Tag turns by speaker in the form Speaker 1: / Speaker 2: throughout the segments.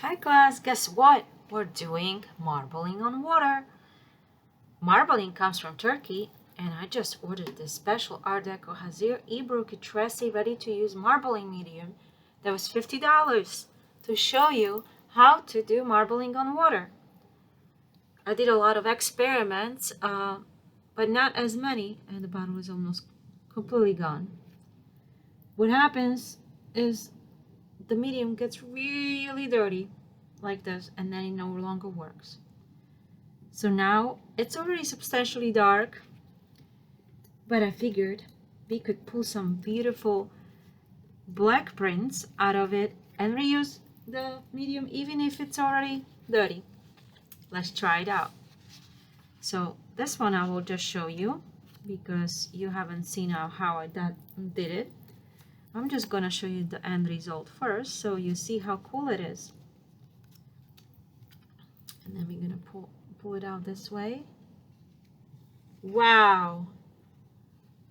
Speaker 1: Hi class, guess what? We're doing marbling on water. Marbling comes from Turkey, and I just ordered this special Art Deco Hazir Ebru Kitresi ready-to-use marbling medium that was $50 to show you how to do marbling on water. I did a lot of experiments, but not as many, and the bottle is almost completely gone. What happens is the medium gets really dirty like this, and then it no longer works. So now it's already substantially dark, but I figured we could pull some beautiful black prints out of it and reuse the medium even if it's already dirty. Let's try it out. So this one I will just show you because you haven't seen how I did it. I'm just gonna show you the end result first so you see how cool it is. And then we're gonna pull it out this way. Wow,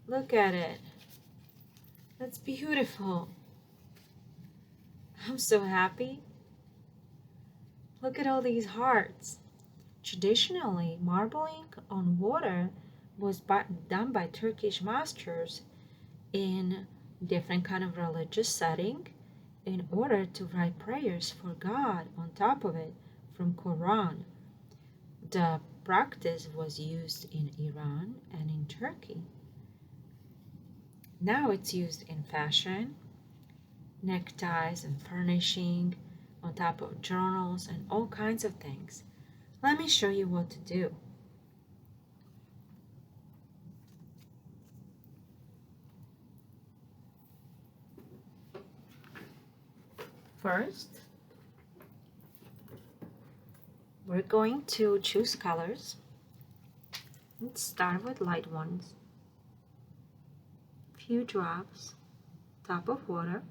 Speaker 1: look at it. That's beautiful. I'm so happy. Look at all these hearts. Traditionally, marbling on water was done by Turkish masters in different kind of religious setting in order to write prayers for God on top of it from Quran. The practice was used in Iran and in Turkey. Now it's used in fashion, neckties and furnishing, on top of journals and all kinds of things. Let me show you what to do. First, we're going to choose colors. Let's start with light ones. Few drops, top of water.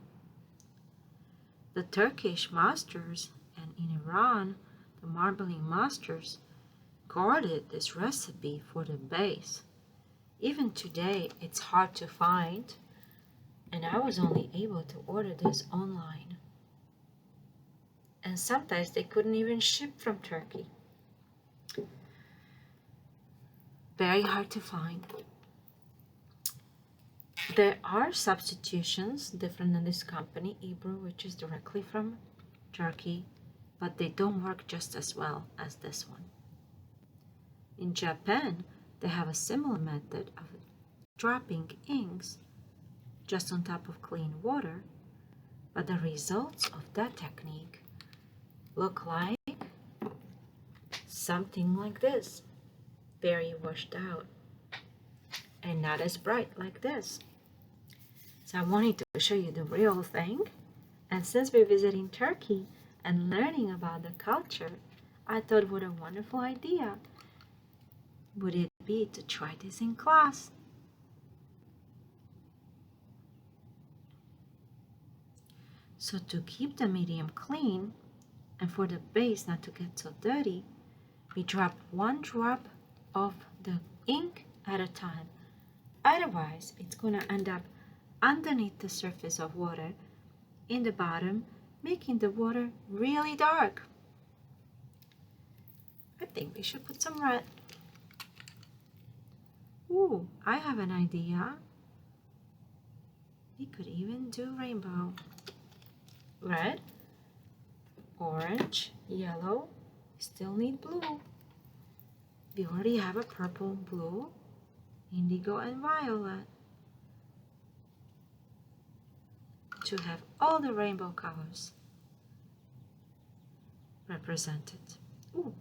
Speaker 1: The Turkish masters and in Iran, the marbling masters guarded this recipe for the base. Even today, it's hard to find, and I was only able to order this online. And sometimes they couldn't even ship from Turkey. Very hard to find. There are substitutions different than this company, Ebru, which is directly from Turkey, but they don't work just as well as this one. In Japan, they have a similar method of dropping inks just on top of clean water, but the results of that technique look like something like this, very washed out and not as bright like this. So I wanted to show you the real thing, and since we're visiting Turkey and learning about the culture, I thought what a wonderful idea would it be to try this in class. So to keep the medium clean and for the base not to get so dirty, we drop one drop of the ink at a time. Otherwise, it's going to end up underneath the surface of water in the bottom, making the water really dark. I think we should put some red. Ooh, I have an idea. We could even do rainbow. Red, orange, yellow. We still need blue. We already have a purple, blue, indigo, and violet to have all the rainbow colors represented. Ooh,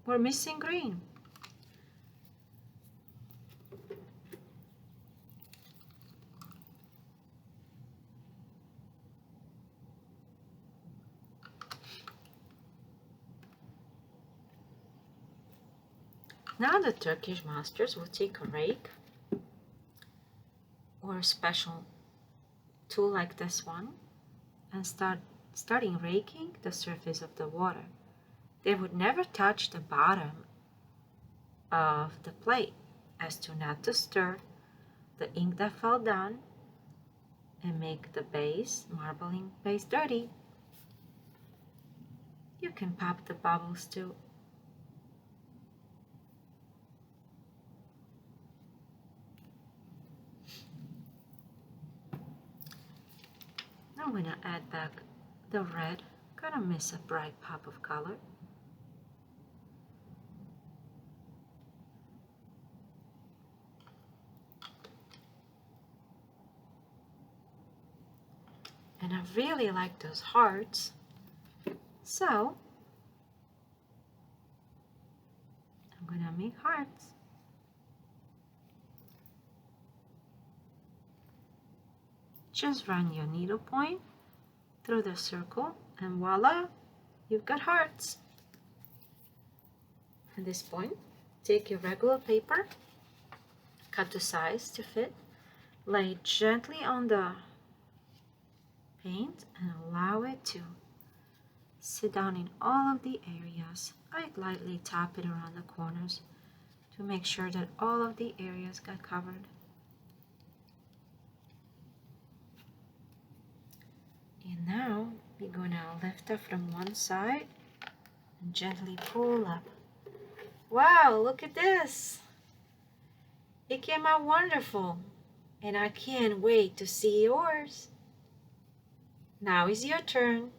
Speaker 1: we're missing green. Now the Turkish masters will take a rake or a special tool like this one and starting raking the surface of the water. They would never touch the bottom of the plate as to not to stir the ink that fell down and make the base, marbling base, dirty. You can pop the bubbles too. I'm gonna add back the red. Gonna miss a bright pop of color. And I really like those hearts. So I'm gonna make hearts. Just run your needle point through the circle and voila, you've got hearts. At this point, take your regular paper, cut the size to fit, lay it gently on the paint and allow it to sit down in all of the areas. I'd lightly tap it around the corners to make sure that all of the areas got covered. And now we're gonna lift up from one side and gently pull up. Wow, look at this! It came out wonderful, and I can't wait to see yours. Now is your turn.